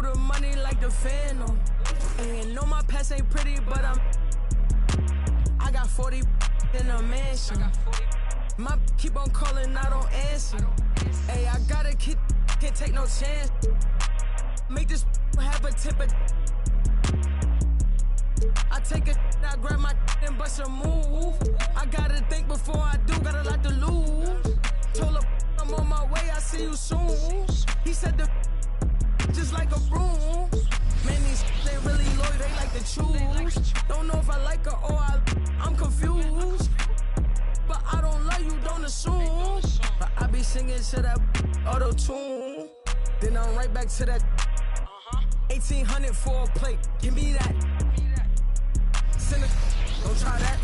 the money like the Phantom. And know my past ain't pretty, but I got 40 in a mansion. My keep on calling, I don't answer. Hey, I gotta keep, can't take no chance. Make this have a temper. I take it, I grab my and bust a move. I gotta think before I do, got a lot to lose. Told her I'm on my way, I see you soon. He said the just like a broom. Man, these ain't really loyal, they like to choose. Don't know if I like her or I'm confused. But I don't love you, don't assume. But I be singing to that auto-tune. Then I'm right back to that 1800 for a plate, give me that. Send it, don't try that.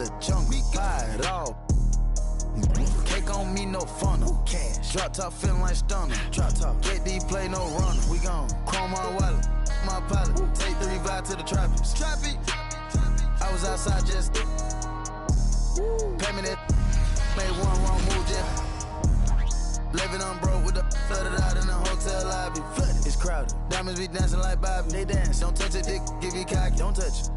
the jungle, buy it all. Cake on me, no funnel. Cash. Drop top feeling like stunner. Drop top. Get these play, no runner. We gone. Chrome my wallet, my pilot. Take the revive to the trappies. Trappy. I was outside just. Pay me that. Made one wrong move just. Living on broke with the flooded out in the hotel lobby. Flooded. It's crowded. Diamonds be dancing like Bobby. They dance. Don't touch it, dick. Give you cocky. Don't touch it.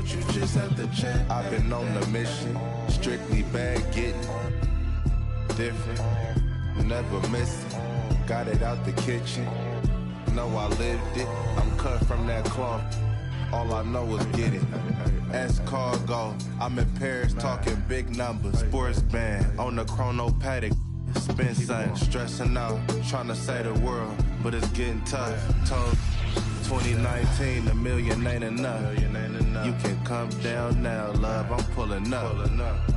but you just have to check. I've been on the mission, strictly bag getting different, never missing. Got it out the kitchen, know I lived it. I'm cut from that cloth, all I know is get it. Ask cargo, I'm in Paris talking big numbers. Sports band on the chrono paddock. Spin something, stressing out, trying to save the world, but it's getting tough. Told 2019, a million ain't enough. You can come down now, love, I'm pulling up.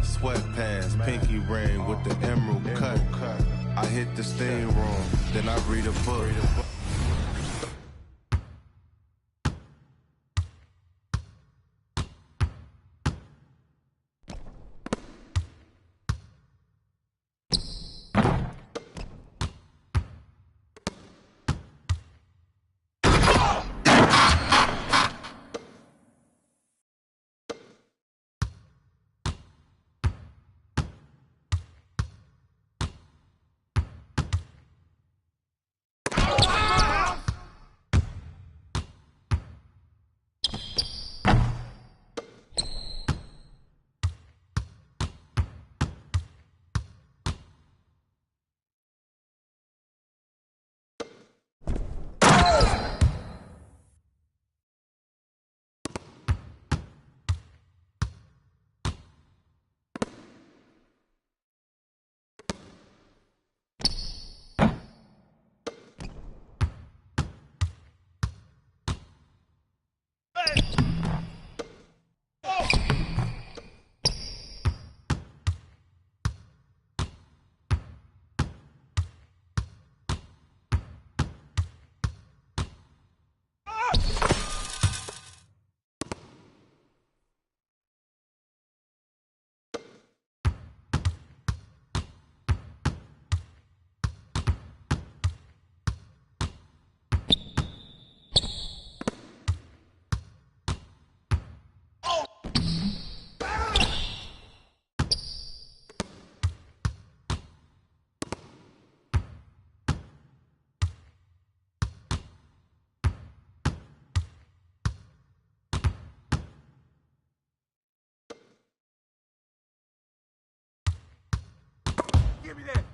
Sweatpants, pinky ring with the emerald cut. I hit the steam room, then I read a book. Give me that.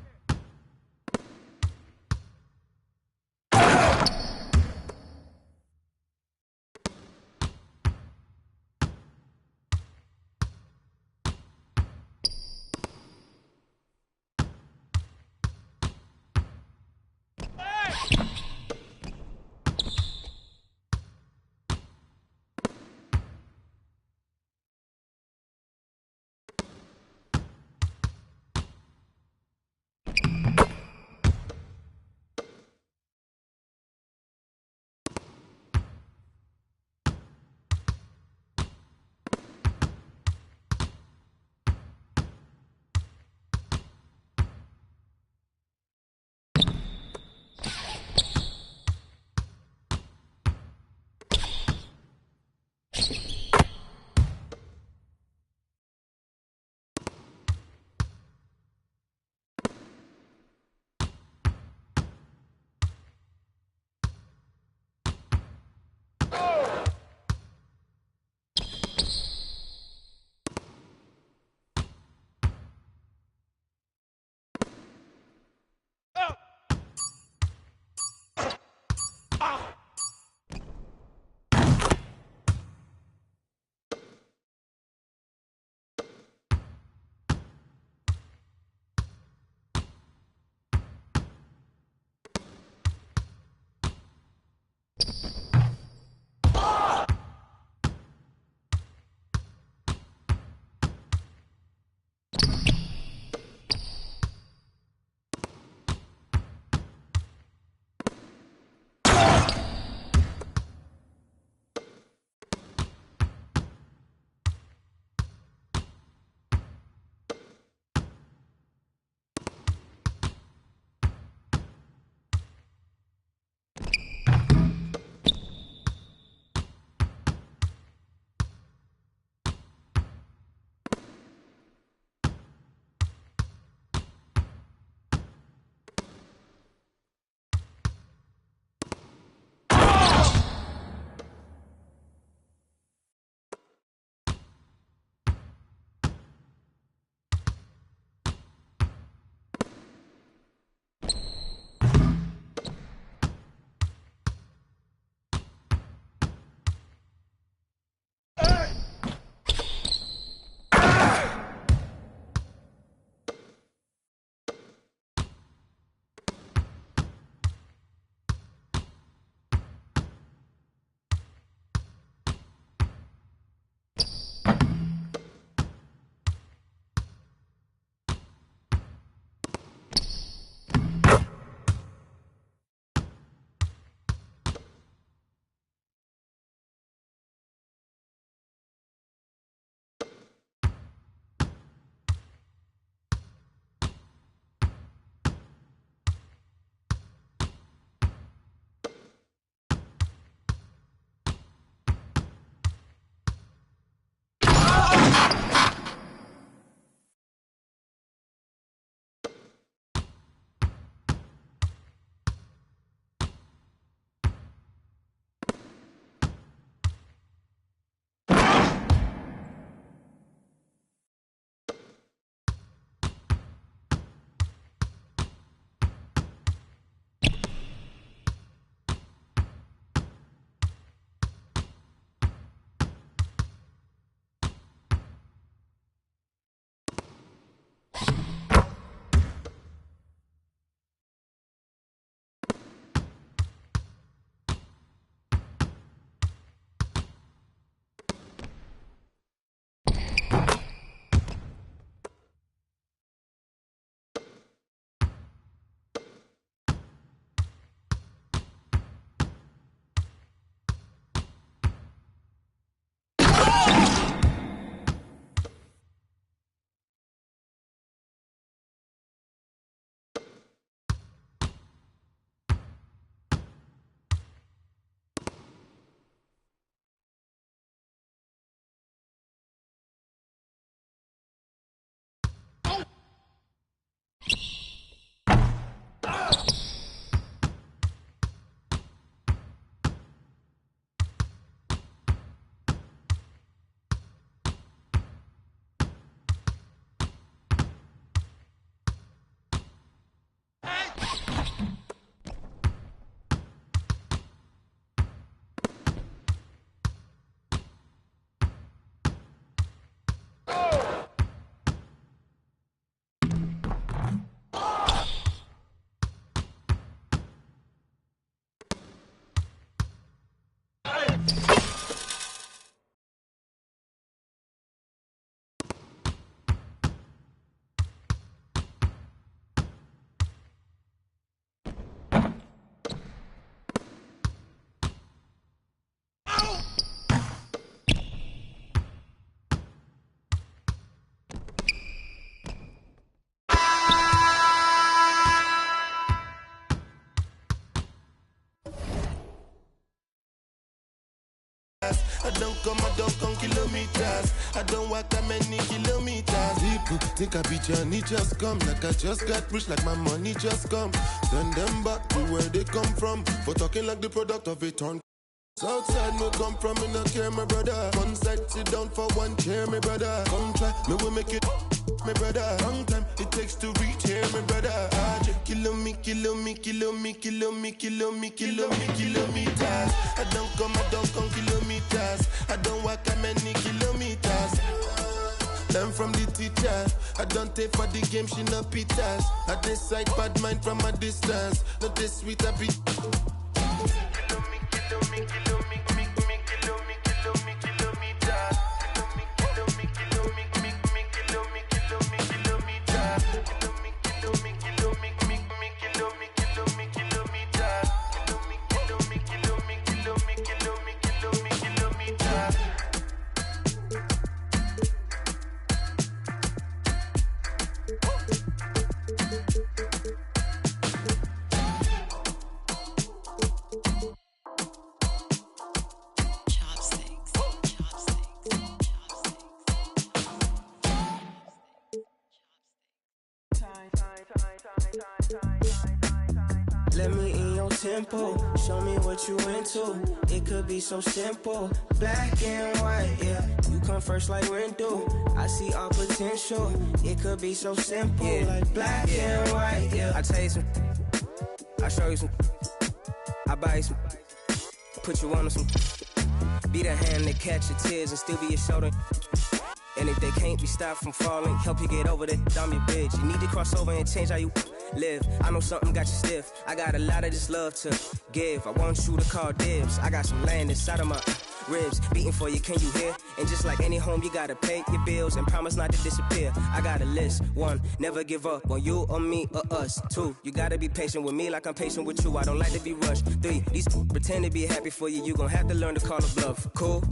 on kilometers. I don't walk that many kilometers. People think I be Johnny, just come. Like I just got rich, like my money just come. Send them back to where they come from. For talking like the product of a turn. Outside me come from, me no care, my brother. One side, sit down for one chair, my brother. Come try, me will make it, my brother. Long time it takes to reach here, my brother. Kilometers. I don't come kilometers. I don't walk that many kilometers. Learn from the teacher. I don't take for the game, she no pitas. I decide bad mind from a distance. Not this sweet, I be. Let me in your tempo, show me what you into. It could be so simple, black and white, yeah. You come first like Rindu, I see all potential. It could be so simple, yeah. Like black and white, yeah. I tell you some, I show you some, I buy you some, put you on some. Be the hand that catch your tears and still be your shoulder. And if they can't be stopped from falling, help you get over that, I'm your bitch. You need to cross over and change how you live. I know something got you stiff. I got a lot of this love to give. I want you to call dibs. I got some land inside of my ribs beating for you, can you hear? And just like any home, you gotta pay your bills and promise not to disappear. I got a list. 1, never give up on you or me or us. 2, you gotta be patient with me like I'm patient with you. I don't like to be rushed. 3, these pretend to be happy for you. You gon' have to learn to call a bluff. Cool.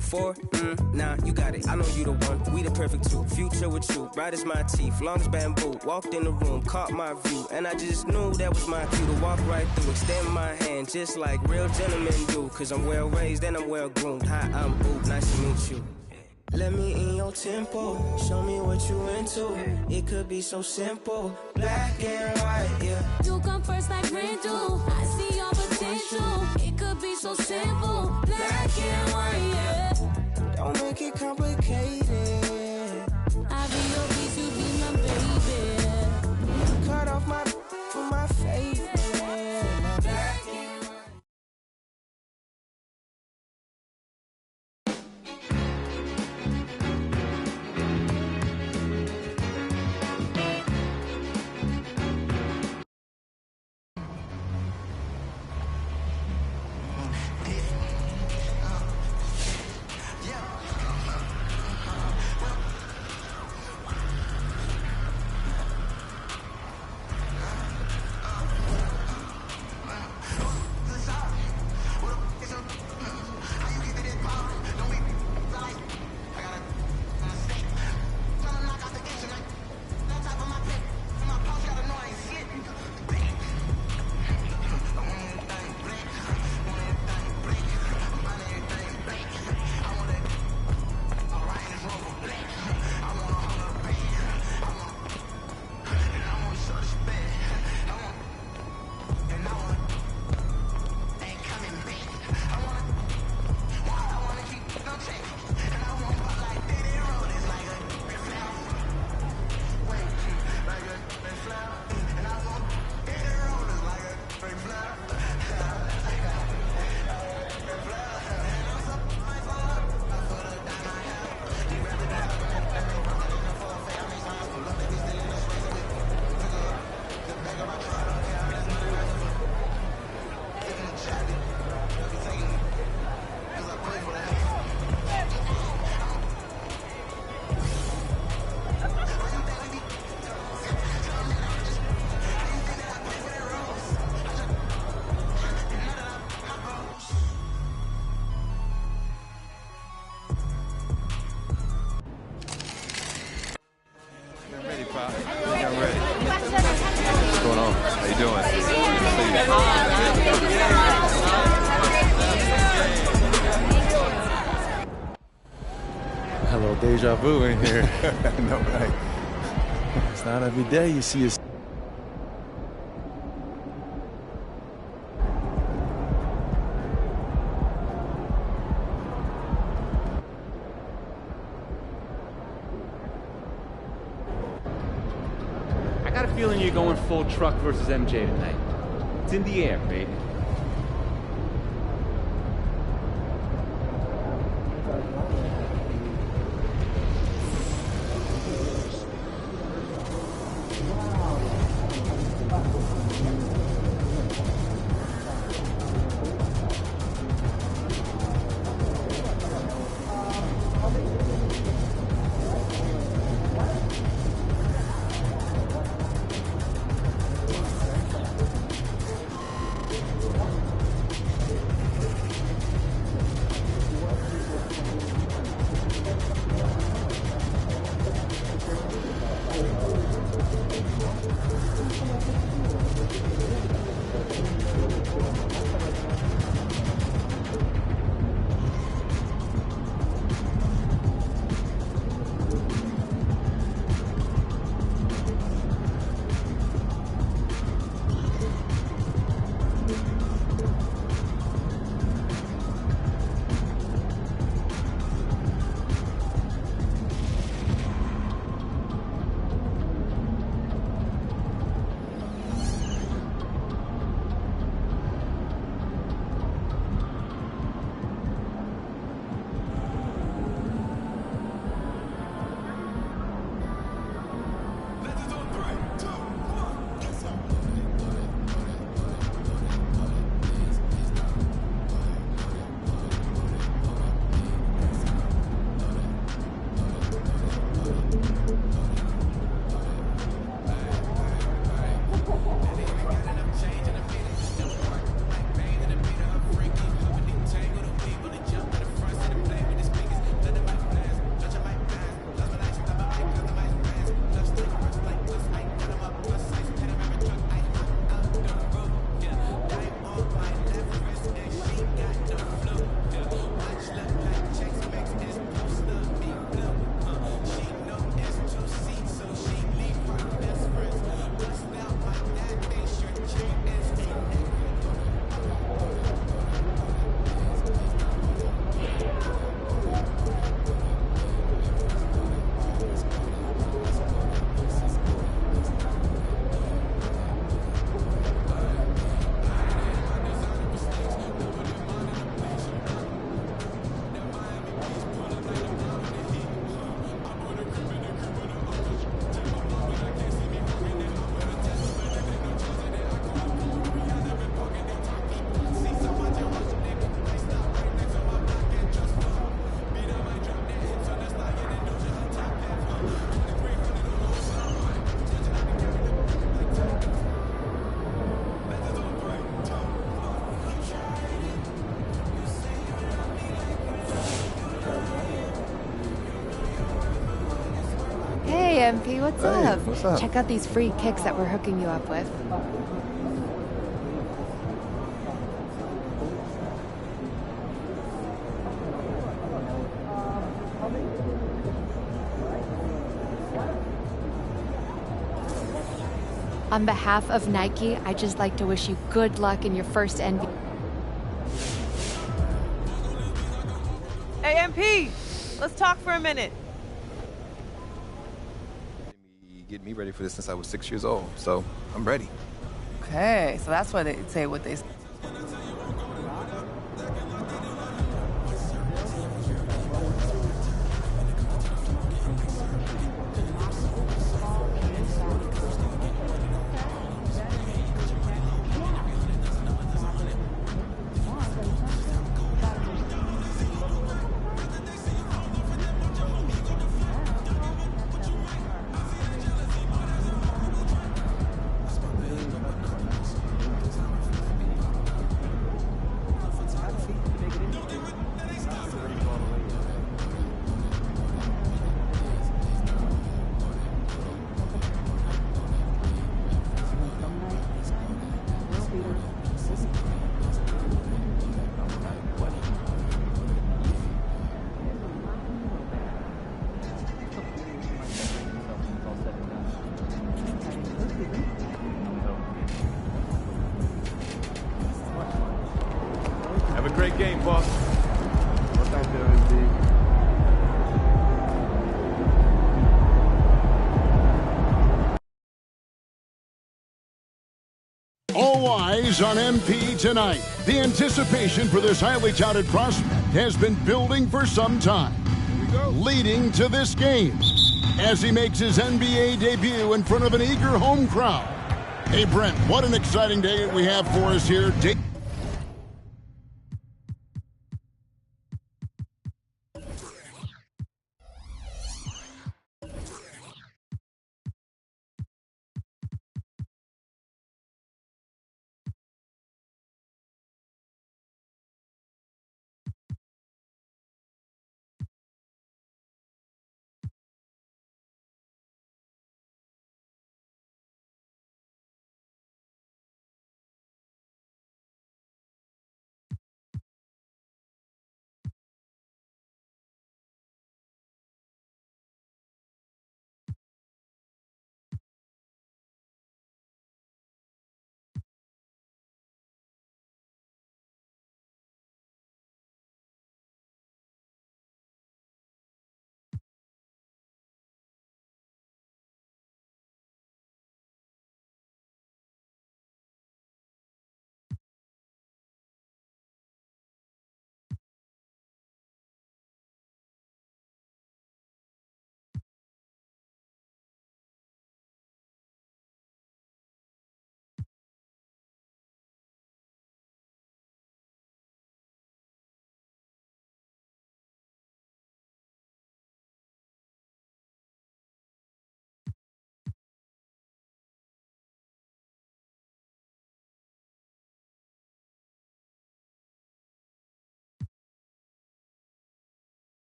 4, nah, you got it. I know you the one. We the perfect two. Future with you, bright as my teeth, long as bamboo. Walked in the room, caught my view, and I just knew that was my cue to walk right through. Extend my hand just like real gentlemen do. Cause I'm well raised and I'm well groomed. Hi, I'm Boop, nice to meet you. Let me in your tempo, show me what you into. It could be so simple, black and white, yeah. You come first like Rindu, I see your potential. It could be so simple, black and white, yeah. Don't make it complicated. I be your piece, you be my baby. Cut off my for my face, man. Black and A little deja vu in here. No, right? It's not every day you see a... I got a feeling you're going full truck versus MJ tonight. It's in the air, baby. MP, what's up? What's up? Check out these free kicks that we're hooking you up with. On behalf of Nike, I'd just like to wish you good luck in your first NBA. Hey, MP, let's talk for a minute. Getting me ready for this since I was 6 years old, so I'm ready. Okay, so that's why they say what they say. All eyes on MP tonight. The anticipation for this highly touted prospect has been building for some time, leading to this game as he makes his NBA debut in front of an eager home crowd. Hey, Brent, what an exciting day we have for us here.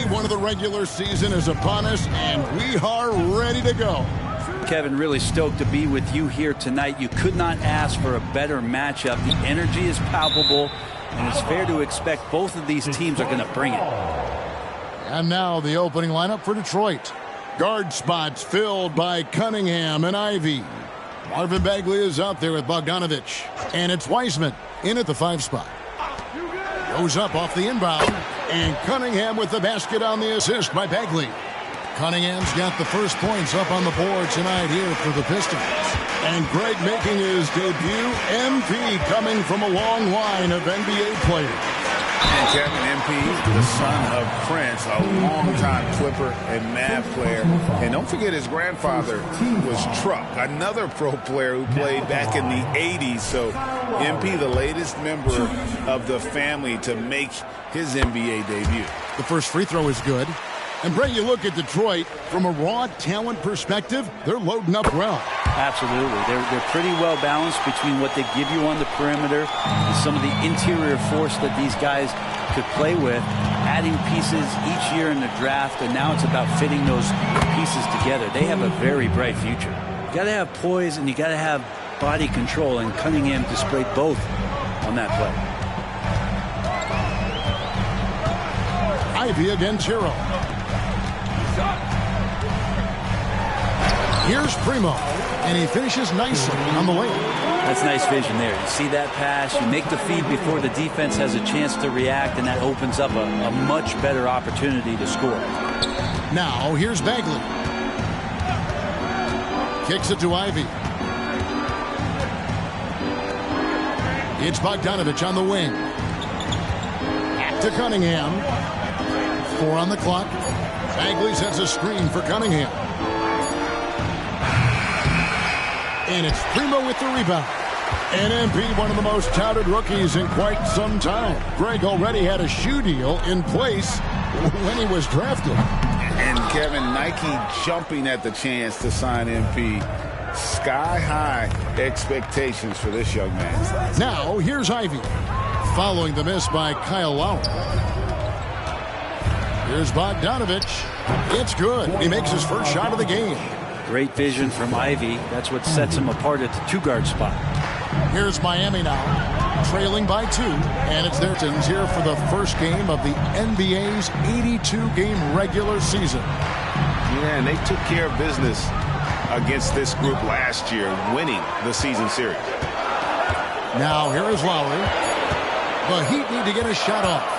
One of the regular season is upon us, and we are ready to go. Kevin, really stoked to be with you here tonight. You could not ask for a better matchup. The energy is palpable, and it's fair to expect both of these teams are going to bring it. And now the opening lineup for Detroit. Guard spots filled by Cunningham and Ivey. Marvin Bagley is out there with Bogdanovich. And it's Wiseman in at the 5 spot. Goes up off the inbound. And Cunningham with the basket on the assist by Bagley. Cunningham's got the first points up on the board tonight here for the Pistons. And Greg making his debut. MP coming from a long line of NBA players. And Kevin, MP, the son of Prince, a longtime Clipper and Mavs player. And don't forget his grandfather was Truck, another pro player who played back in the 80s. So MP, the latest member of the family to make his NBA debut. The first free throw is good. And Brett, you look at Detroit from a raw talent perspective, they're loading up well. Absolutely. They're pretty well balanced between what they give you on the perimeter and some of the interior force that these guys could play with, adding pieces each year in the draft, and now it's about fitting those pieces together. They have a very bright future. You got to have poise and you got to have body control, and Cunningham displayed both on that play. Ivey against Hero. Here's Primo, and he finishes nicely on the layup. That's nice vision there. You see that pass, you make the feed before the defense has a chance to react, and that opens up a much better opportunity to score. Now, here's Bagley. Kicks it to Ivey. It's Bogdanovich on the wing. To Cunningham. 4 on the clock. Bagley sets a screen for Cunningham. And it's Primo with the rebound. And MP, one of the most touted rookies in quite some time. Greg already had a shoe deal in place when he was drafted. And Kevin, Nike jumping at the chance to sign MP. Sky-high expectations for this young man. Now, here's Ivey. Following the miss by Kyle Lowry. Here's Bogdanovich. It's good. He makes his first shot of the game. Great vision from Ivy. That's what sets him apart at the two-guard spot. Here's Miami now, trailing by 2. And it's their turns here for the first game of the NBA's 82-game regular season. Yeah, and they took care of business against this group last year, winning the season series. Now here is Lowry. The Heat need to get a shot off.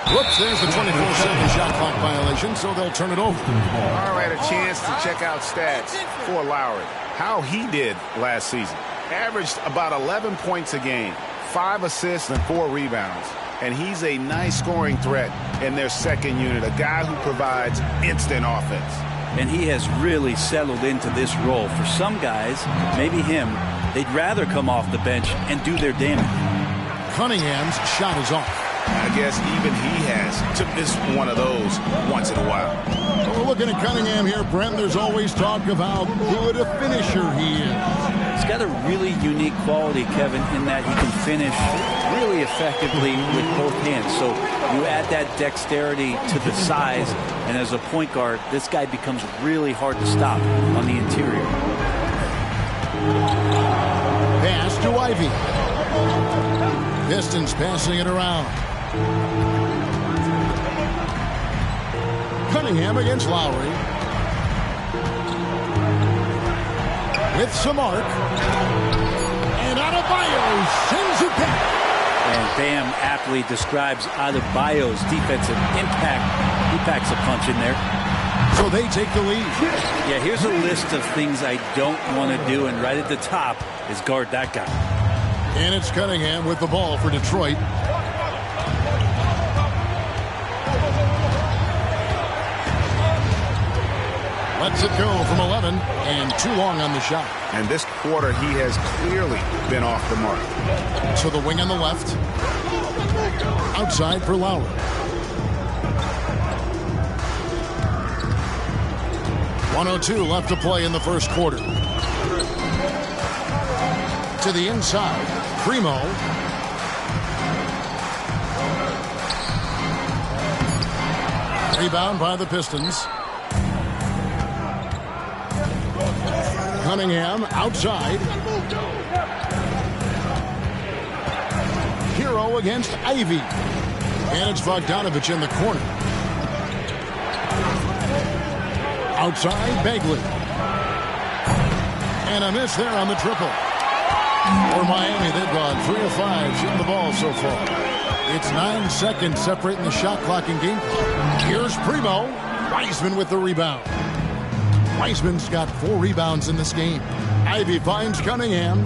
Whoops, there's the 24-second shot clock violation, so they'll turn it over. All right, a chance to check out stats for Lowry. How he did last season. Averaged about 11 points a game, 5 assists and 4 rebounds. And he's a nice scoring threat in their second unit, a guy who provides instant offense. And he has really settled into this role. For some guys, maybe him, they'd rather come off the bench and do their damage. Cunningham's shot is off. I guess even he has to miss one of those once in a while. Well, we're looking at Cunningham here, Brent. There's always talk of how good a finisher he is. He's got a really unique quality, Kevin, in that he can finish really effectively with both hands. So you add that dexterity to the size, and as a point guard, this guy becomes really hard to stop on the interior. Pass to Ivy. Pistons passing it around. Cunningham against Lowry. With some arc. And Adebayo sends it back. And Bam aptly describes Adebayo's defensive impact. He packs a punch in there. So they take the lead. Yeah, here's a list of things I don't want to do, and right at the top is guard that guy. And it's Cunningham with the ball for Detroit. Lets it go from 11, and too long on the shot. And this quarter, he has clearly been off the mark. To the wing on the left. Outside for Lowry. .102 left to play in the first quarter. To the inside. Primo. Rebound by the Pistons. Cunningham outside. Hero against Ivy. And it's Bogdanovich in the corner. Outside, Bagley. And a miss there on the triple. For Miami, they've gone 3 of 5 shooting the ball so far. It's 9 seconds separating the shot clock and game clock. Here's Primo. Wiseman with the rebound. Wiseman's got 4 rebounds in this game. Ivy finds Cunningham.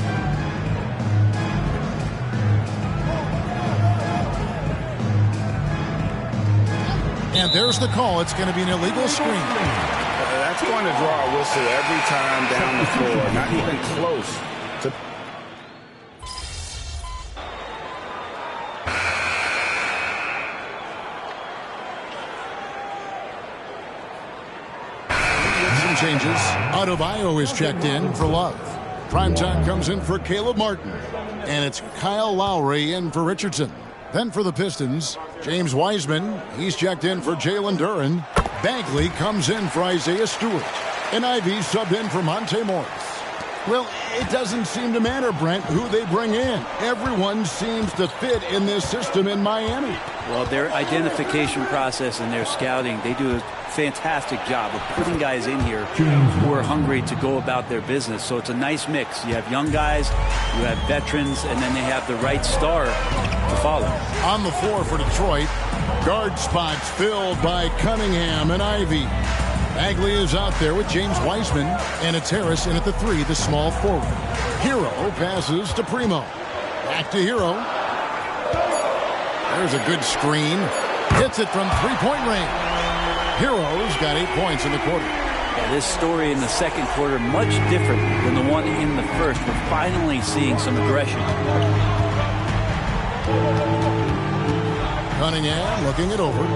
And there's the call. It's going to be an illegal screen. That's going to draw a whistle every time down the floor. Not even close to... Some changes. Adebayo is checked in for Love. Primetime comes in for Caleb Martin. And it's Kyle Lowry in for Richardson. Then for the Pistons, James Wiseman. He's checked in for Jalen Duren. Bagley comes in for Isaiah Stewart. And Ivy subbed in for Monte Morris. Well, it doesn't seem to matter, Brent, who they bring in. Everyone seems to fit in this system in Miami. Well, their identification process and their scouting, they do a fantastic job of putting guys in here who are hungry to go about their business. So it's a nice mix. You have young guys, you have veterans, and then they have the right star to follow. On the floor for Detroit, guard spots filled by Cunningham and Ivy. Bagley is out there with James Wiseman, and it's Harris in at the 3, the small forward. Hero passes to Primo. Back to Hero. There's a good screen. Hits it from three-point range. Hero's got 8 points in the quarter. Yeah, this story in the second quarter much different than the one in the first. We're finally seeing some aggression. Cunningham looking it over.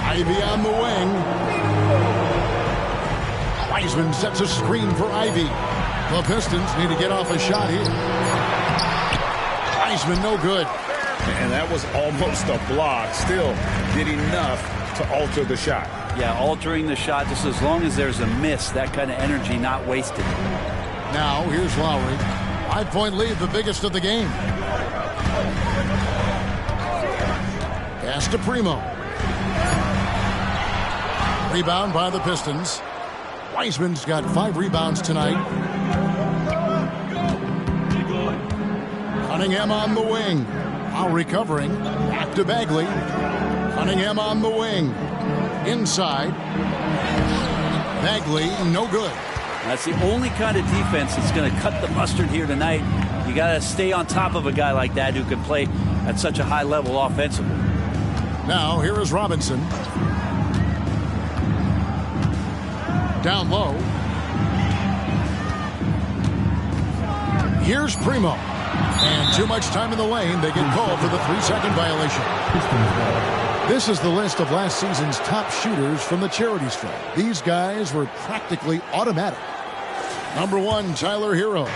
Ivy on the wing. Wiseman sets a screen for Ivy. The Pistons need to get off a shot here. Wiseman no good. And that was almost a block. Still did enough to alter the shot. Yeah, altering the shot just as long as there's a miss, that kind of energy not wasted. Now, here's Lowry. 5-point lead, the biggest of the game. Pass to Primo. Rebound by the Pistons. Wiseman's got 5 rebounds tonight. Cunningham on the wing. Lowry covering. Back to Bagley. Cunningham on the wing. Inside. Bagley, no good. That's the only kind of defense that's going to cut the mustard here tonight. You got to stay on top of a guy like that who can play at such a high level offensively. Now, here is Robinson. Down low. Here's Primo. And too much time in the lane. They get called for the 3-second violation. This is the list of last season's top shooters from the charity stripe. These guys were practically automatic. Number 1, Tyler Hero.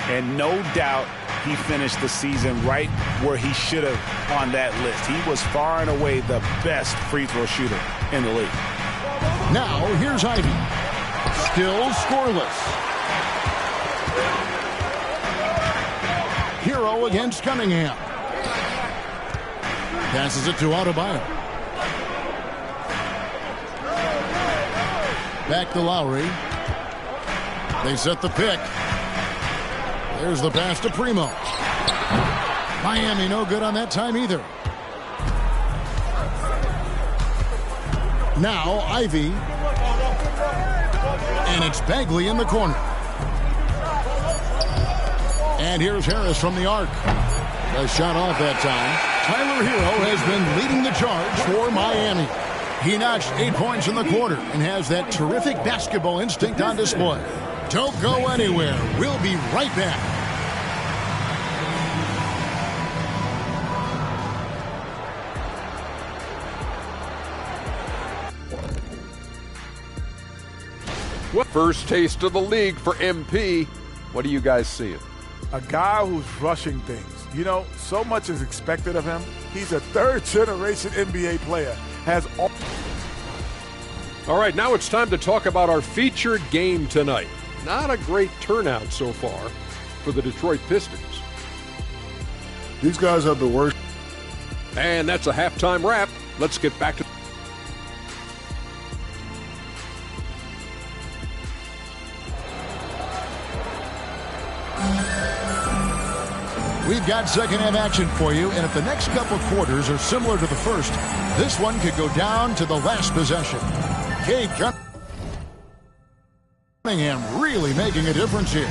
And no doubt he finished the season right where he should have on that list. He was far and away the best free throw shooter in the league. Now, here's Ivy. Still scoreless. Hero against Cunningham. Passes it to Adebayo. Back to Lowry. They set the pick. There's the pass to Primo. Miami no good on that time either. Now Ivy. And it's Bagley in the corner. And here's Harris from the arc. A shot off that time. Tyler Hero has been leading the charge for Miami. He notched 8 points in the quarter and has that terrific basketball instinct on display. Don't go anywhere. We'll be right back. First taste of the league for MP. What are you guys seeing? A guy who's rushing things. You know, so much is expected of him. He's a third-generation NBA player. All right, now it's time to talk about our featured game tonight. Not a great turnout so far for the Detroit Pistons. These guys are the worst. And that's a halftime wrap. Let's get back to... We've got second-half action for you, and if the next couple quarters are similar to the first, this one could go down to the last possession. Cade Cunningham really making a difference here.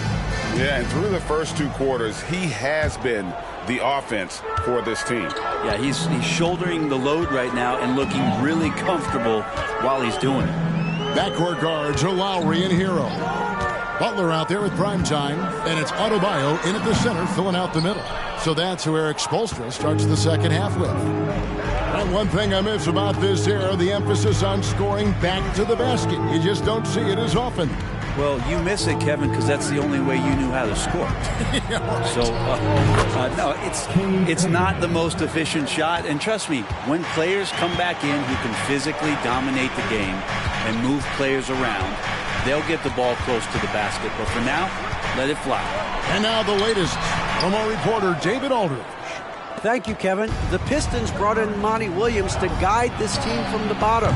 Yeah, and through the first 2 quarters, he has been the offense for this team. Yeah, he's shouldering the load right now and looking really comfortable while he's doing it. Backcourt guards are Lowry and Hero. Butler out there with prime time, and it's Adebayo in at the center, filling out the middle. So that's who Eric Spoelstra starts the second half with. And one thing I miss about this era, the emphasis on scoring back to the basket. You just don't see it as often. Well, you miss it, Kevin, because that's the only way you knew how to score. Yeah, right. So, no, it's not the most efficient shot. And trust me, when players come back in who can physically dominate the game and move players around, they'll get the ball close to the basket. But for now, let it fly. And now the latest from our reporter, David Aldridge. Thank you, Kevin. The Pistons brought in Monty Williams to guide this team from the bottom.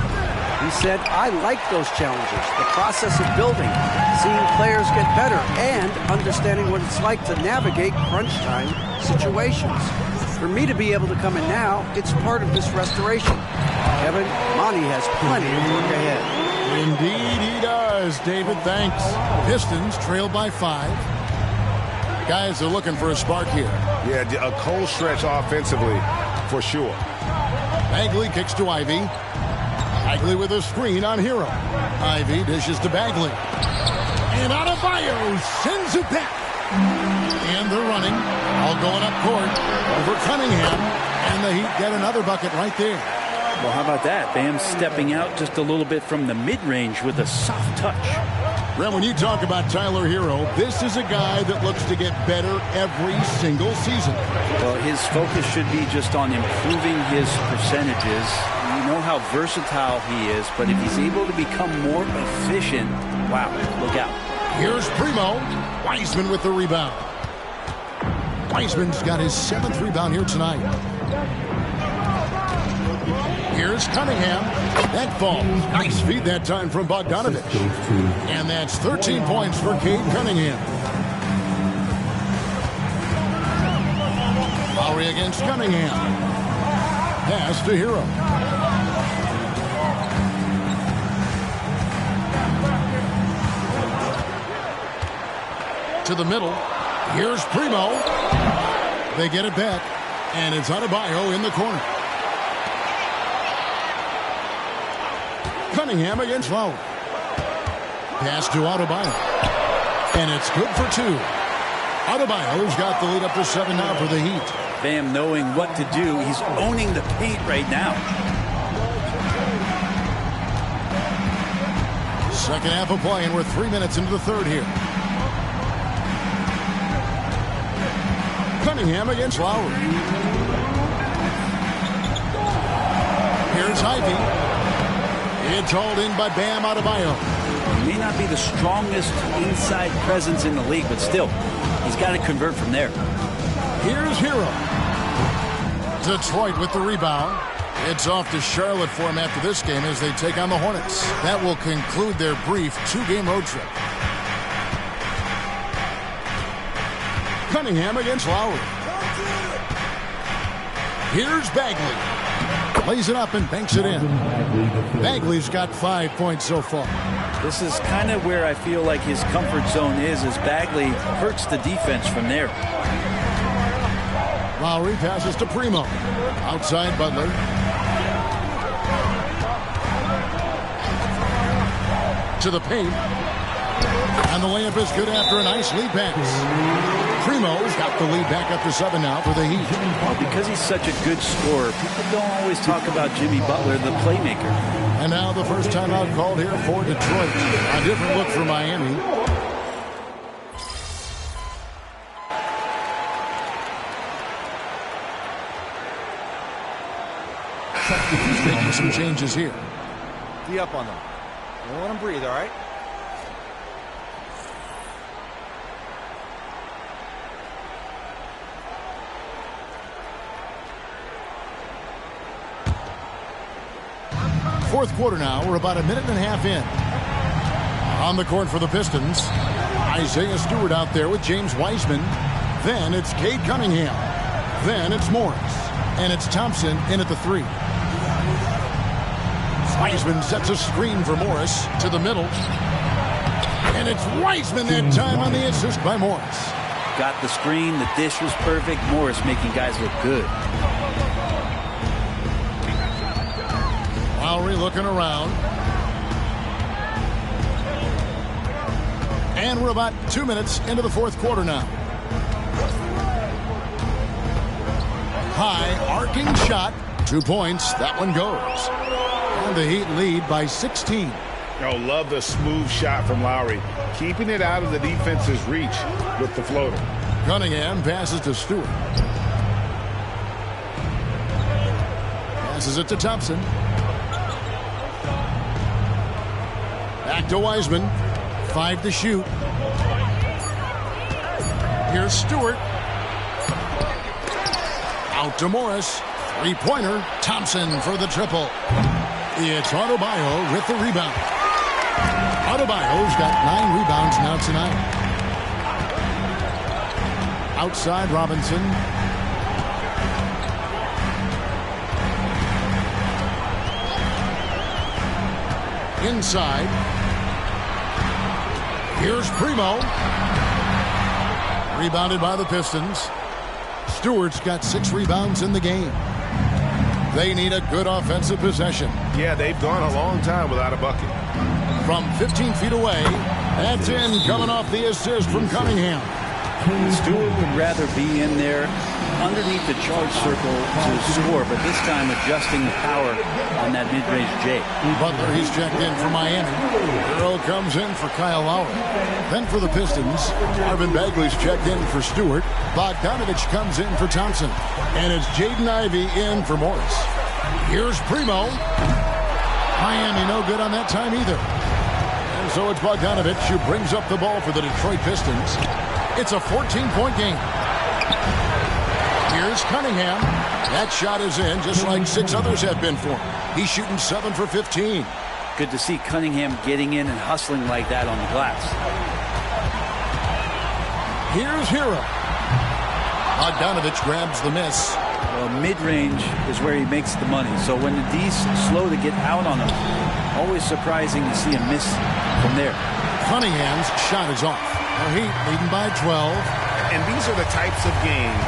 He said, I like those challenges, the process of building, seeing players get better, and understanding what it's like to navigate crunch time situations. For me to be able to come in now, it's part of this restoration. Kevin, Monty has plenty of work ahead. Indeed he does, David. Thanks. Pistons trail by 5. Guys are looking for a spark here. Yeah, a cold stretch offensively for sure. Bagley kicks to Ivy. Bagley with a screen on Hero. Ivy dishes to Bagley. And Adebayo sends it back. And they're running. All going up court over Cunningham. And the Heat get another bucket right there. Well, how about that? Bam stepping out just a little bit from the mid-range with a soft touch. Ren, when you talk about Tyler Hero, this is a guy that looks to get better every single season. Well, his focus should be just on improving his percentages. You know how versatile he is, but if he's able to become more efficient, wow, look out. Here's Primo. Wiseman with the rebound. Wiseman's got his 7th rebound here tonight. Here's Cunningham. That falls. Nice feed that time from Bogdanovich. And that's 13 points for Cade Cunningham. Lowry against Cunningham. Pass to Hero. To the middle. Here's Primo. They get it back. And it's Adebayo in the corner. Cunningham against Lowry. Pass to Adebayo. And it's good for 2. Adebayo's got the lead up to 7 now for the Heat. Bam knowing what to do. He's owning the paint right now. Second half of play, and we're 3 minutes into the third here. Cunningham against Lowry. Here's Ivy. It's hauled in by Bam Adebayo. He may not be the strongest inside presence in the league, but still, he's got to convert from there. Here's Hero. Detroit with the rebound. It's off to Charlotte for him after this game as they take on the Hornets. That will conclude their brief 2-game road trip. Cunningham against Lowry. Here's Bagley. Lays it up and banks it in. Bagley's got 5 points so far. This is kind of where I feel like his comfort zone is, as Bagley hurts the defense from there. Lowry passes to Primo. Outside Butler. To the paint. And the layup is good after a nice lead pass. Primo's got the lead back up to 7 now for the Heat. Well, because he's such a good scorer, people don't always talk about Jimmy Butler, the playmaker. And now the first timeout called here for Detroit. A different look for Miami. He's making some changes here. Be up on them. Don't let them breathe, all right? Fourth quarter now. We're about a minute and a half in. On the court for the Pistons, Isaiah Stewart out there with James Wiseman. Then it's Cade Cunningham. Then it's Morris. And it's Thompson in at the 3. Wiseman sets a screen for Morris to the middle. And it's Wiseman that time on the assist by Morris. Got the screen. The dish was perfect. Morris making guys look good. Lowry looking around. And we're about 2 minutes into the fourth quarter now. High arcing shot. 2 points. That one goes. And the Heat lead by 16. Oh, love the smooth shot from Lowry. Keeping it out of the defense's reach with the floater. Cunningham passes to Stewart. Passes it to Thompson. Back to Wiseman. 5 to shoot. Here's Stewart. Out to Morris. 3-pointer. Thompson for the triple. It's Adebayo with the rebound. Adebayo's got 9 rebounds now tonight. Outside Robinson. Inside. Here's Primo. Rebounded by the Pistons. Stewart's got 6 rebounds in the game. They need a good offensive possession. Yeah, they've gone a long time without a bucket. From 15 feet away, that's in, coming off the assist from Cunningham. Stewart would rather be in there underneath the charge circle to score, but this time adjusting the power on that mid-range J. Butler, he's checked in for Miami. Hero comes in for Kyle Lowry. Then for the Pistons, Marvin Bagley's checked in for Stewart. Bogdanovich comes in for Thompson. And it's Jaden Ivey in for Morris. Here's Primo. Miami no good on that time either. And so it's Bogdanovich who brings up the ball for the Detroit Pistons. It's a 14-point game. Here's Cunningham. That shot is in, just like 6 others have been for him. He's shooting 7 for 15. Good to see Cunningham getting in and hustling like that on the glass. Here's Hero. Bogdanovich grabs the miss. Well, mid-range is where he makes the money. So when the D's slow to get out on him, always surprising to see a miss from there. Cunningham's shot is off. The Heat leading by 12. And these are the types of games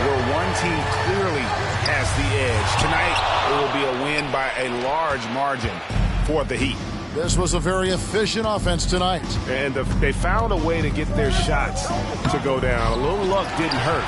where one team clearly has the edge. Tonight, it will be a win by a large margin for the Heat. This was a very efficient offense tonight. And they found a way to get their shots to go down. A little luck didn't hurt.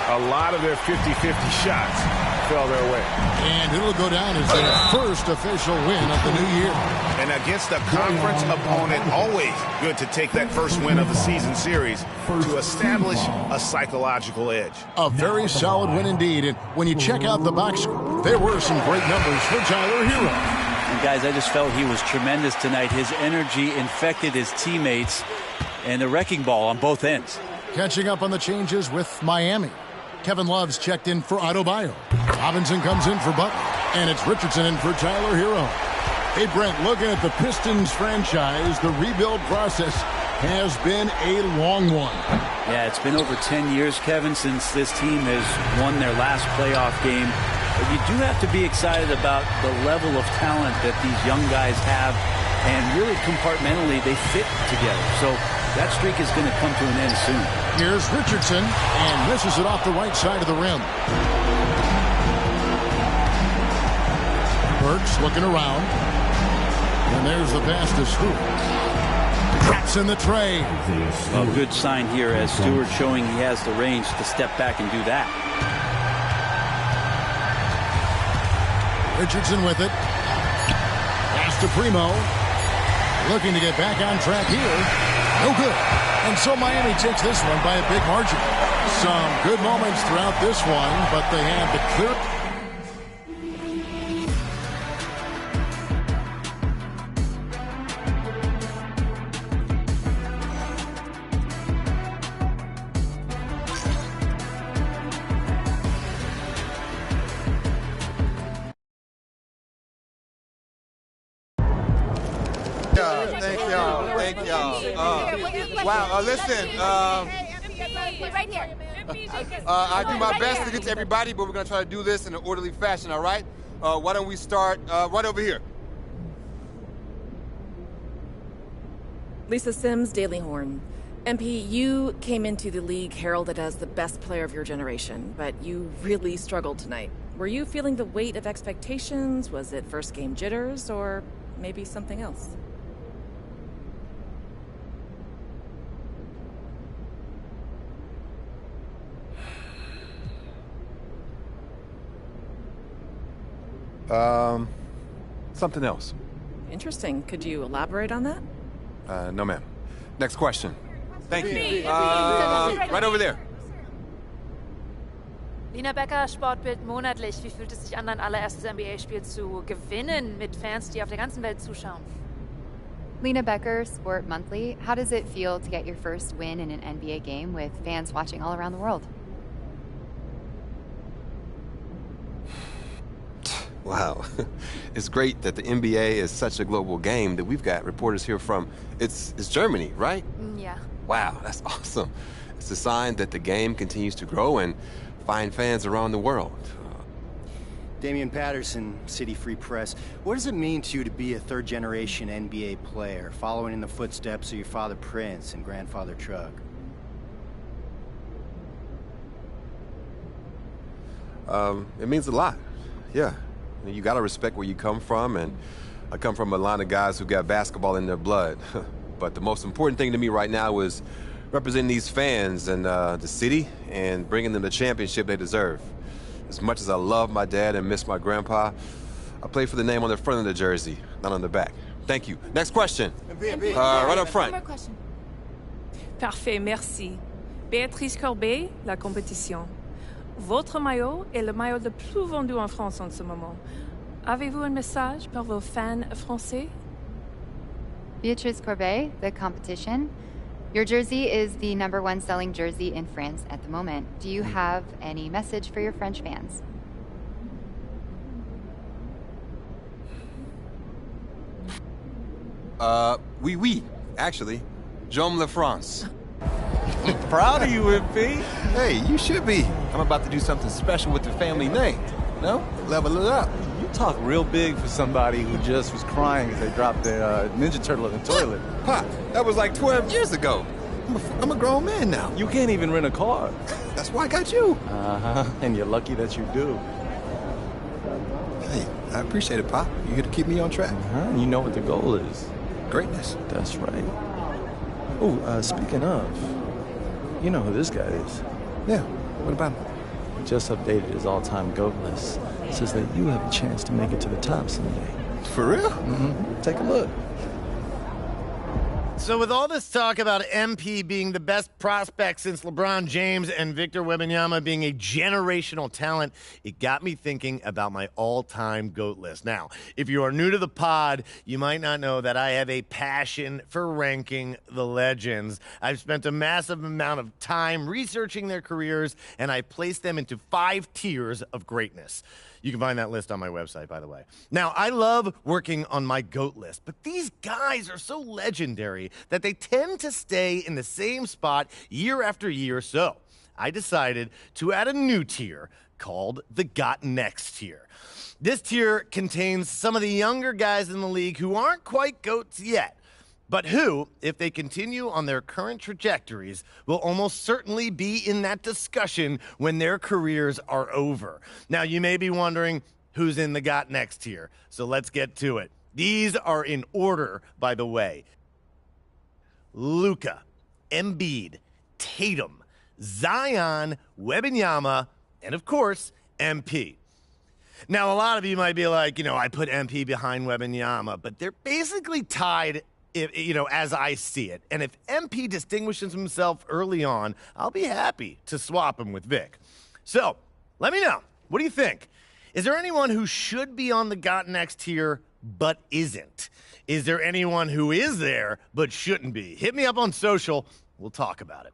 A lot of their 50-50 shots fell their way. And it'll go down as their first official win of the new year. And against a conference opponent, always good to take that first win of the season series to establish a psychological edge. A very solid win indeed. And when you check out the box score, there were some great numbers for Tyler Hero. And guys, I just felt he was tremendous tonight. His energy infected his teammates and the wrecking ball on both ends. Catching up on the changes with Miami. Kevin Love's checked in for Adebayo. Robinson comes in for Butler. And it's Richardson in for Tyler Hero. Hey, Brent, looking at the Pistons franchise, the rebuild process has been a long one. Yeah, it's been over 10 years, Kevin, since this team has won their last playoff game. But you do have to be excited about the level of talent that these young guys have. And really compartmentally, they fit together. So that streak is going to come to an end soon. Here's Richardson, and misses it off the right side of the rim. Burks looking around. And there's the pass to Stewart. Traps in the tray. A good sign here as Stewart showing he has the range to step back and do that. Richardson with it. Pass to Primo. Looking to get back on track here. No good. And so Miami takes this one by a big margin. Some good moments throughout this one, but they have the clear... Thank y'all. Wow, listen. Right here. I do my best to get to everybody, but we're going to try to do this in an orderly fashion, all right? Why don't we start right over here? Lisa Sims, Daily Horn. MP, you came into the league heralded as the best player of your generation, but you really struggled tonight. Were you feeling the weight of expectations? Was it first game jitters, or maybe something else? Something else. Interesting. Could you elaborate on that? No, ma'am. Next question. Thank you. Right over there. Lina Becker, Sportbild monatlich. Wie fühlt es sich an, dein allererstes NBA-Spiel zu gewinnen mit Fans, die auf der ganzen Welt zuschauen? Lena Becker, Sport Monthly. How does it feel to get your first win in an NBA game with fans watching all around the world? Wow. It's great that the NBA is such a global game that we've got reporters here from, it's Germany, right? Yeah. Wow, that's awesome. It's a sign that the game continues to grow and find fans around the world. Damian Patterson, City Free Press. What does it mean to you to be a third-generation NBA player, following in the footsteps of your father Prince and grandfather Chuck? It means a lot, yeah. You gotta respect where you come from, and I come from a line of guys who got basketball in their blood. But the most important thing to me right now is representing these fans and the city and bringing them the championship they deserve. As much as I love my dad and miss my grandpa, I play for the name on the front of the jersey, not on the back. Thank you. Next question. Right up front. Parfait, merci. Béatrice Corbet, la compétition. Votre maillot est le maillot le plus vendu en France en ce moment. Avez-vous un message pour vos fans français? Beatrice Corbet, the competition. Your jersey is the #1 selling jersey in France at the moment. Do you have any message for your French fans? Oui. Actually, J'aime la France. Proud of you, MP. Hey, you should be. I'm about to do something special with the family name. No? Level it up. You talk real big for somebody who just was crying as they dropped their Ninja Turtle in the toilet. Pop, that was like 12 years ago. I'm a grown man now. You can't even rent a car. That's why I got you. Uh-huh, and you're lucky that you do. Hey, I appreciate it, Pop. You here to keep me on track? Uh-huh, you know what the goal is. Greatness. That's right. Oh, speaking of, you know who this guy is. Yeah, what about him? He just updated his all-time GOAT list. Says that you have a chance to make it to the top someday. For real? Mm-hmm. Take a look. So with all this talk about MP being the best prospect since LeBron James and Victor Wembanyama being a generational talent, it got me thinking about my all-time GOAT list. Now, if you are new to the pod, you might not know that I have a passion for ranking the legends. I've spent a massive amount of time researching their careers, and I placed them into 5 tiers of greatness. You can find that list on my website, by the way. Now, I love working on my GOAT list, but these guys are so legendary that they tend to stay in the same spot year after year. So I decided to add a new tier called the Got Next tier. This tier contains some of the younger guys in the league who aren't quite GOATs yet, but who, if they continue on their current trajectories, will almost certainly be in that discussion when their careers are over. Now, you may be wondering who's in the Got Next tier, so let's get to it. These are in order, by the way. Luka, Embiid, Tatum, Zion, Wembanyama, and of course, MP. Now, a lot of you might be like, I put MP behind Wembanyama, but they're basically tied, as I see it. And if MP distinguishes himself early on, I'll be happy to swap him with Vic. So, let me know. What do you think? Is there anyone who should be on the Got Next tier but isn't? Is there anyone who is there but shouldn't be? Hit me up on social. We'll talk about it.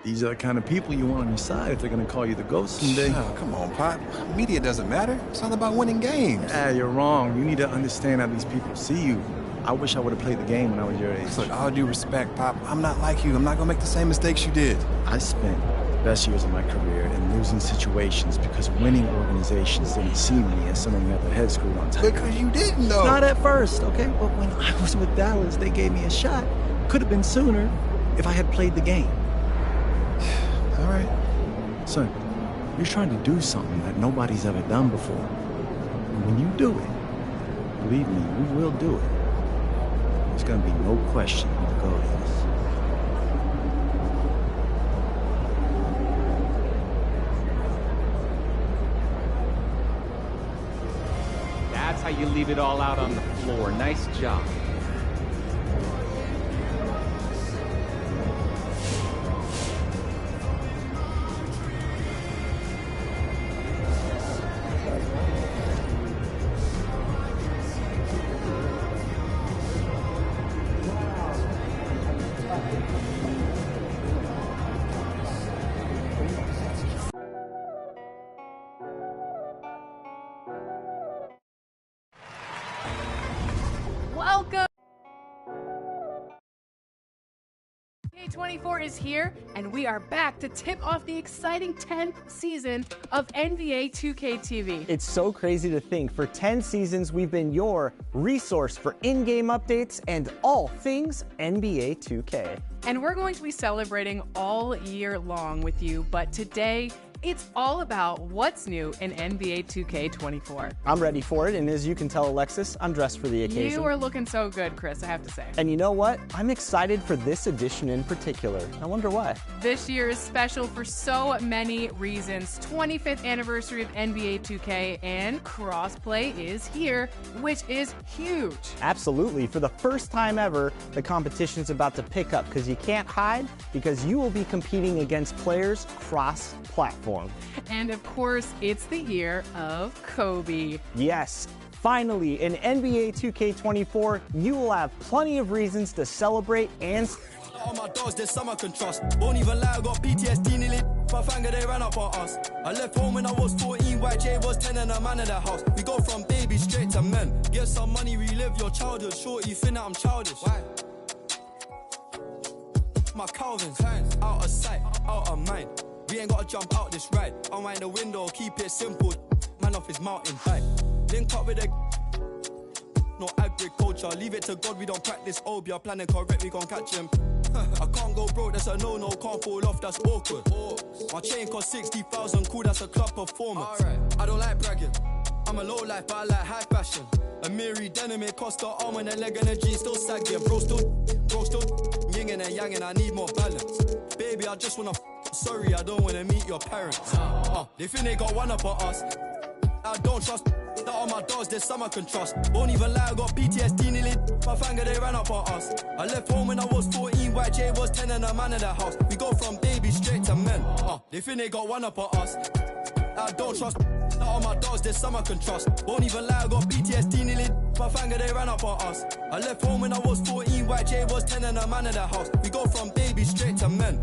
These are the kind of people you want on your side if they're going to call you the GOAT someday. Oh, come on, Pop. Media doesn't matter. It's all about winning games. You're wrong. You need to understand how these people see you. I wish I would have played the game when I was your age. Look, all due respect, Pop, I'm not like you. I'm not going to make the same mistakes you did. I spent the best years of my career in losing situations because winning organizations didn't see me as someone who had their head screwed on tight. Because you didn't, though. Not at first, okay? But when I was with Dallas, they gave me a shot. Could have been sooner if I had played the game. All right. Son, you're trying to do something that nobody's ever done before. And when you do it, believe me, you will do it. There's going to be no question who the GOAT is. That's how you leave it all out on the floor. Nice job. Welcome! 24 is here, and we are back to tip off the exciting 10th season of NBA 2K TV. It's so crazy to think. For 10 seasons, we've been your resource for in-game updates and all things NBA 2K. And we're going to be celebrating all year long with you, but today It's all about what's new in NBA 2K24. I'm ready for it, and as you can tell, Alexis, I'm dressed for the occasion. You are looking so good, Chris, I have to say. And you know what? I'm excited for this edition in particular. I wonder why. This year is special for so many reasons. 25th anniversary of NBA 2K, and crossplay is here, which is huge. Absolutely. For the first time ever, the competition's about to pick up because you can't hide, because you will be competing against players cross-platform. And of course, it's the year of Kobe. Yes. Finally, in NBA 2K24, you will have plenty of reasons to celebrate and all my dogs, there's some I can trust. Won't even lie, I got PTSD nearly. My finger, they ran up on us. I left home when I was 14, YJ was 10 and a man in the house. We go from babies straight to men. Get some money, relive your childhood. Shorty, you think that I'm childish. Why? My Calvin's out of sight, out of mind. We ain't gotta jump out this ride. Unwind the window, keep it simple. Man off his mountain high. Link up with the no agriculture. Leave it to God, we don't practice obia. Planning correct, we gon' catch him. I can't go broke, that's a no-no. Can't fall off, that's awkward. My chain cost 60,000, cool, that's a club performance. I don't like bragging, I'm a low life, but I like high fashion. A Miri denim, it cost the arm and a leg and a G, still sagging. Bro stood, yin and yang, and I need more balance. Baby, I just wanna sorry, I don't wanna meet your parents. They think they got one up on us. I don't trust that all my dogs, there's some I can trust. Won't even lie, I got PTSD nearly. My finger, they ran up on us. I left home when I was 14, YJ was 10 and a man in the house. We go from babies straight to men. They think they got one up on us. I don't trust that all my dogs, there's some I can trust. Won't even lie, I got PTSD nearly. My finger, they ran up on us. I left home when I was 14, YJ was 10 and a man in the house. We go from babies straight to men.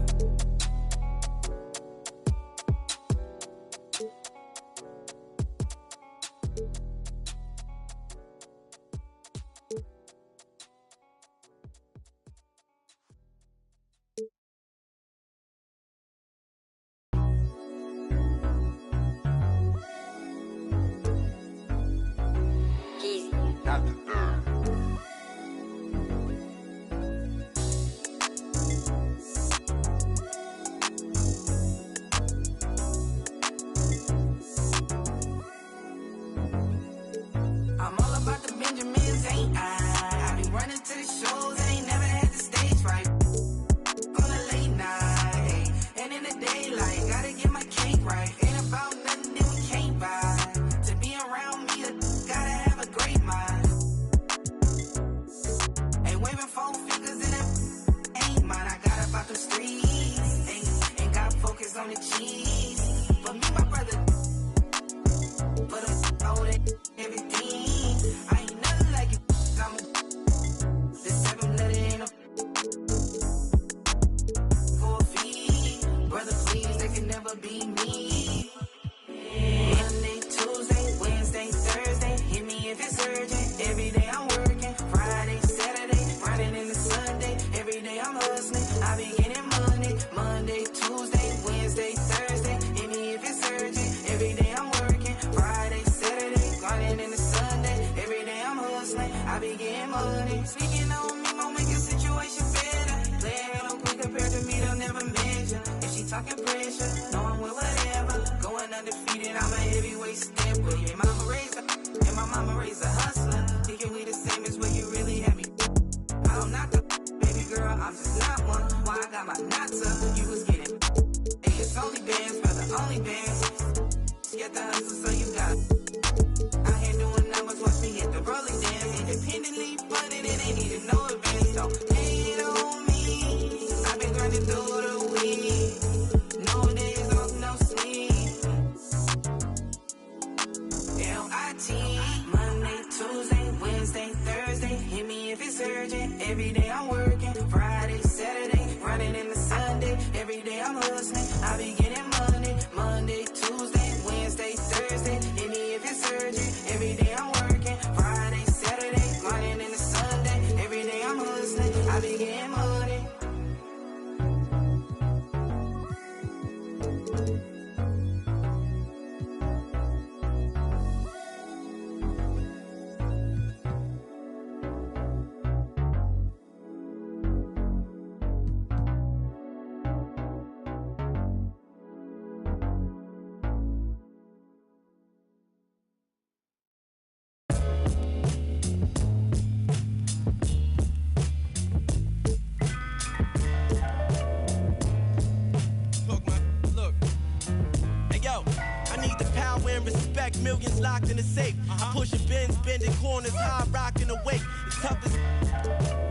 millions locked in the safe. Pushing bins, bending corners, high, rocking awake. It's tough as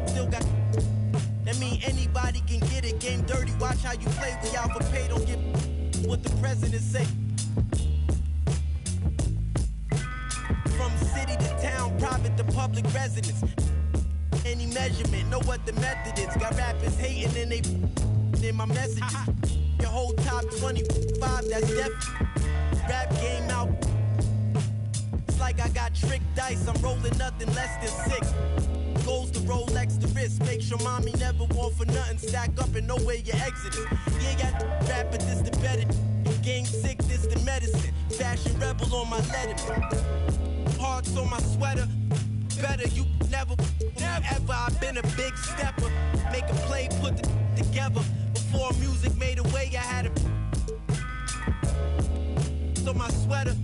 still got. That mean anybody can get it. Game dirty, watch how you play. We out for pay, don't get what the president say. From city to town, private to public residence. Any measurement, know what the method is. Got rappers hating and they in my messages. Your whole top 25, that's definitely. Rap game out. It's like I got tricked dice. I'm rolling nothing less than 6. Goes to Rolex the wrist. Make sure mommy never want for nothing. Stack up and know where your exit is. You ain't got rap, but this the better. Game sick, this the medicine. Fashion rebel on my letterman. Hearts on my sweater. Better you never ever. I've been a big stepper. Make a play, put the together. Before music made a way, I had a on my sweater.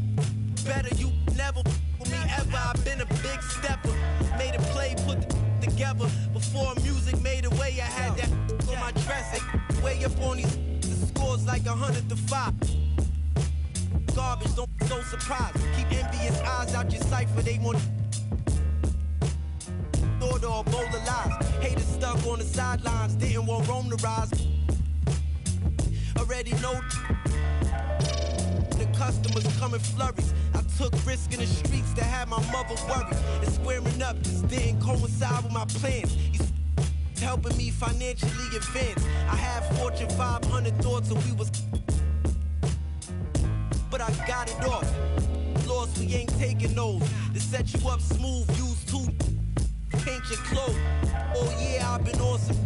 Better you never me ever. I've been a big stepper. Made a play, put the together. Before music made a way, I had that on my dress. Way up on these the scores like 100-5. Garbage, don't so surprised. Keep envious eyes out your cipher. They want order or bowl of lies. Haters stuck on the sidelines, didn't want Rome to rise. Already know the customers come in flurries. I took risk in the streets to have my mother worried. And squaring up just didn't coincide with my plans. He's helping me financially advance. I had Fortune 500 thoughts and we was, but I got it off. Lost, we ain't taking those. To set you up smooth, use two. Paint your clothes. Oh yeah, I've been on some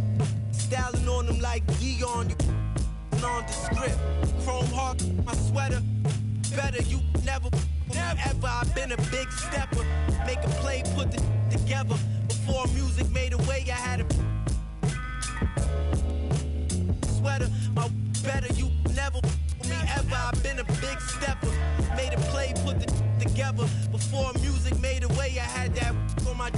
styling on them like Dion. You nondescript. Chrome heart, my sweater. Better you never ever. I've been a big stepper. Make a play, put the together. Before music made a way, I had a sweater. My better you never me ever. I've been a big stepper. Made a play, put the together. Before music made a way, I had that on my.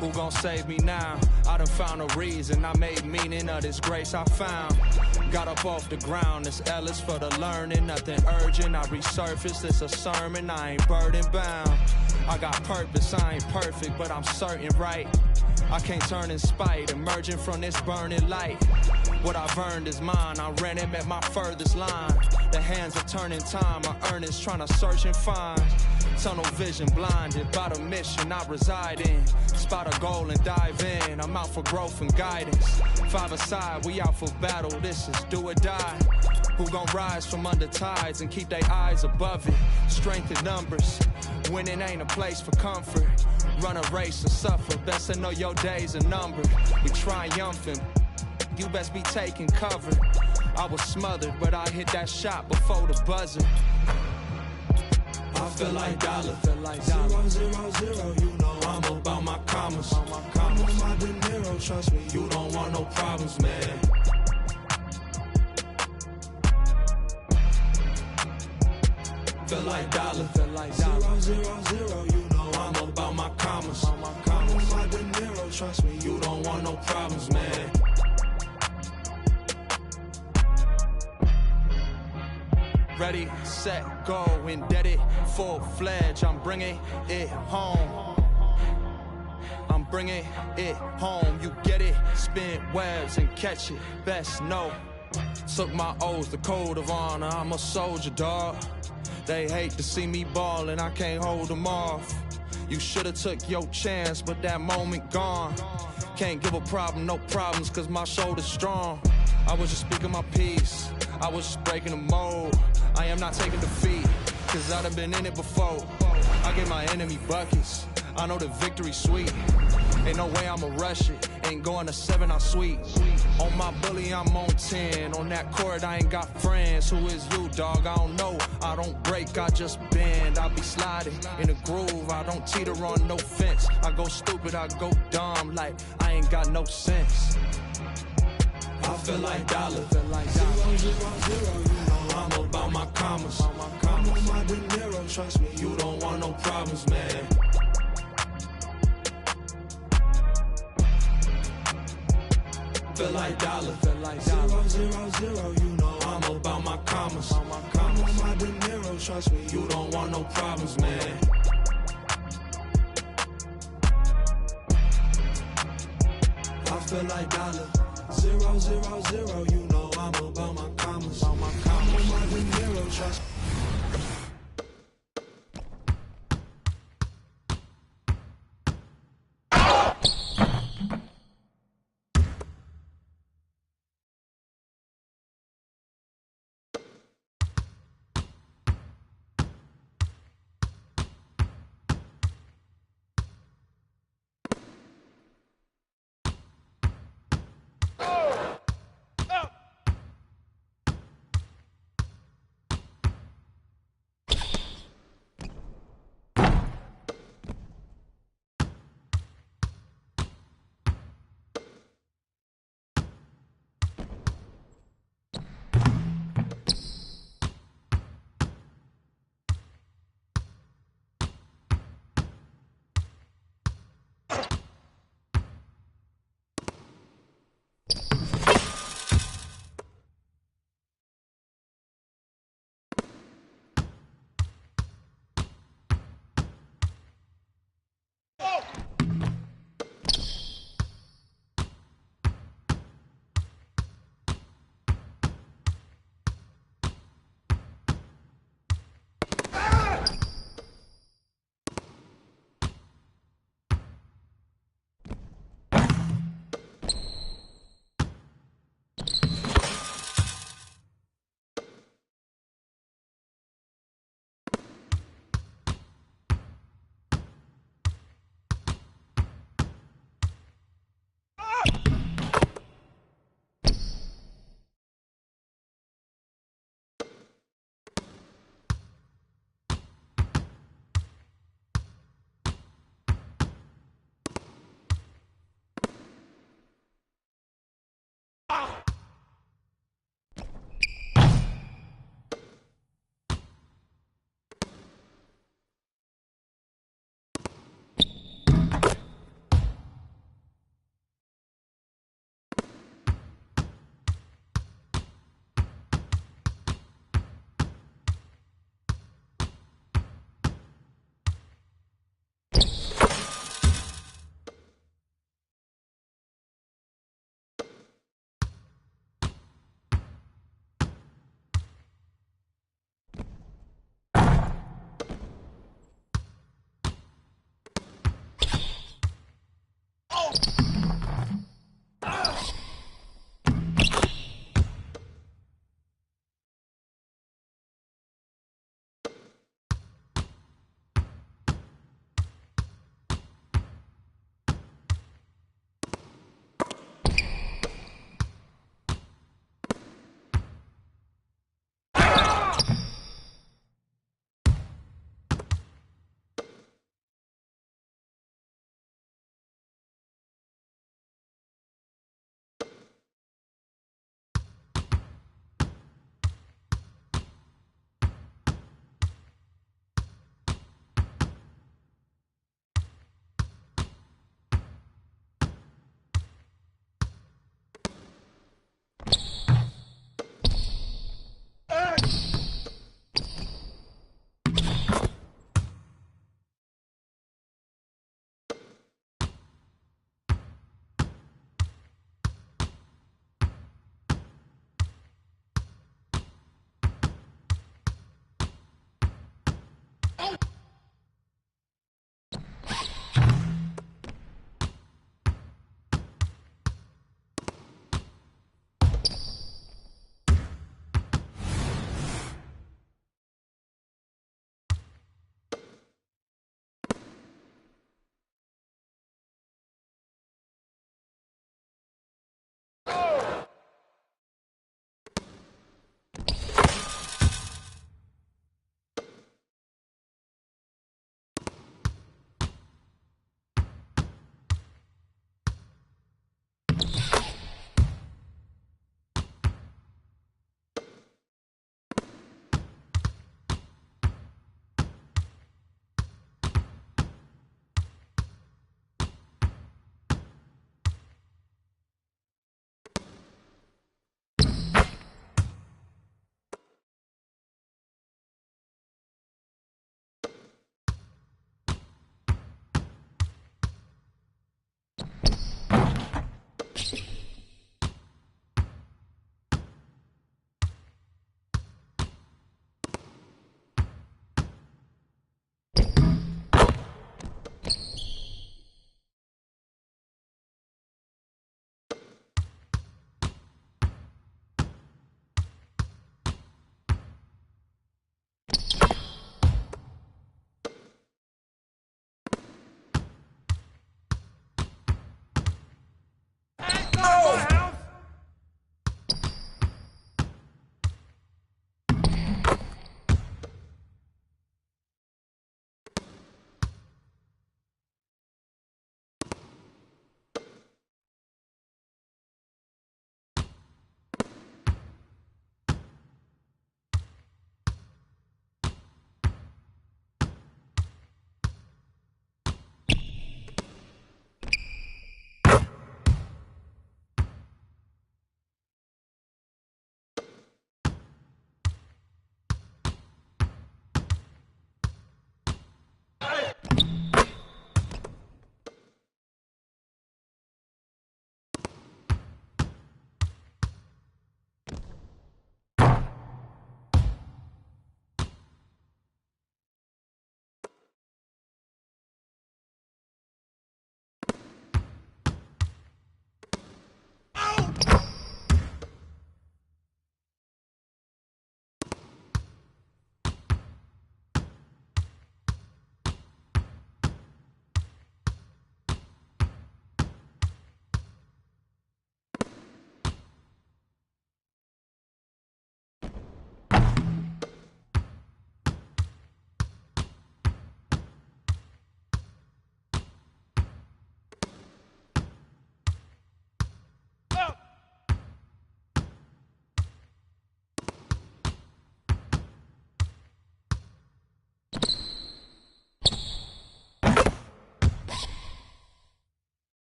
Who gon' save me now? I done found a reason. I made meaning of this grace I found. Got up off the ground, this L is for the learning. Nothing urgent, I resurfaced, it's a sermon. I ain't burden bound. I got purpose, I ain't perfect, but I'm certain right. I can't turn in spite, emerging from this burning light. What I've earned is mine, I ran him at my furthest line. The hands of turning time, my earnest trying to search and find. Tunnel vision blinded by the mission I reside in. Spot a goal and dive in, I'm out for growth and guidance. 5 aside, we out for battle, this is do or die. Who gon' rise from under tides and keep their eyes above it? Strength in numbers, winning ain't a place for comfort. Run a race and suffer, best to know your days are numbered. We triumphant, you best be taking cover. I was smothered, but I hit that shot before the buzzer. I feel like dollar, 0, 0, 0, you know I'm about my commas. I'm on my De Niro, trust me, you don't want no problems, man. Feel like dollar, 0, 0, 0, you know I'm about my commas. I'm on my De Niro, trust me, you don't want no problems, man. Ready, set, go, indebted, full-fledged, I'm bringing it home. I'm bringing it home, you get it, spin webs and catch it, best know. Took my oaths, the code of honor, I'm a soldier, dawg. They hate to see me ballin', I can't hold them off. You should've took your chance, but that moment gone. Can't give a problem, no problems, cause my shoulder's strong. I was just speaking my piece, I was just breaking the mold. I am not taking defeat, cause I done been in it before. I get my enemy buckets, I know the victory's sweet. Ain't no way I'ma rush it. Ain't going to 7, I'm sweet. On my bully, I'm on 10. On that court, I ain't got friends. Who is you, dog? I don't know. I don't break, I just bend. I be sliding in a groove. I don't teeter on no fence. I go stupid, I go dumb. Like I ain't got no sense. I feel like dollar. 0, 0, 0. You know I'm about my commas. I'm on my dinero. Trust me, you don't want no problems, man. Feel like dollar. 0, 0, 0. You know I'm about my commas. I'm on my dinero. Trust me, you don't want no problems, man. I feel like dollar. 0, 0, 0. You know I'm about my commas. I'm on my dinero. Trust me.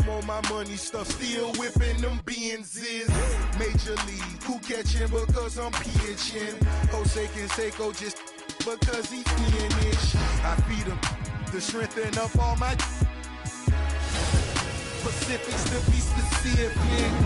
I'm on my money stuff, still whipping them Benzes. Major League, who catching because I'm pitching. Jose Canseco just because he finish. I feed him to strengthen up all my Pacifics to be specific.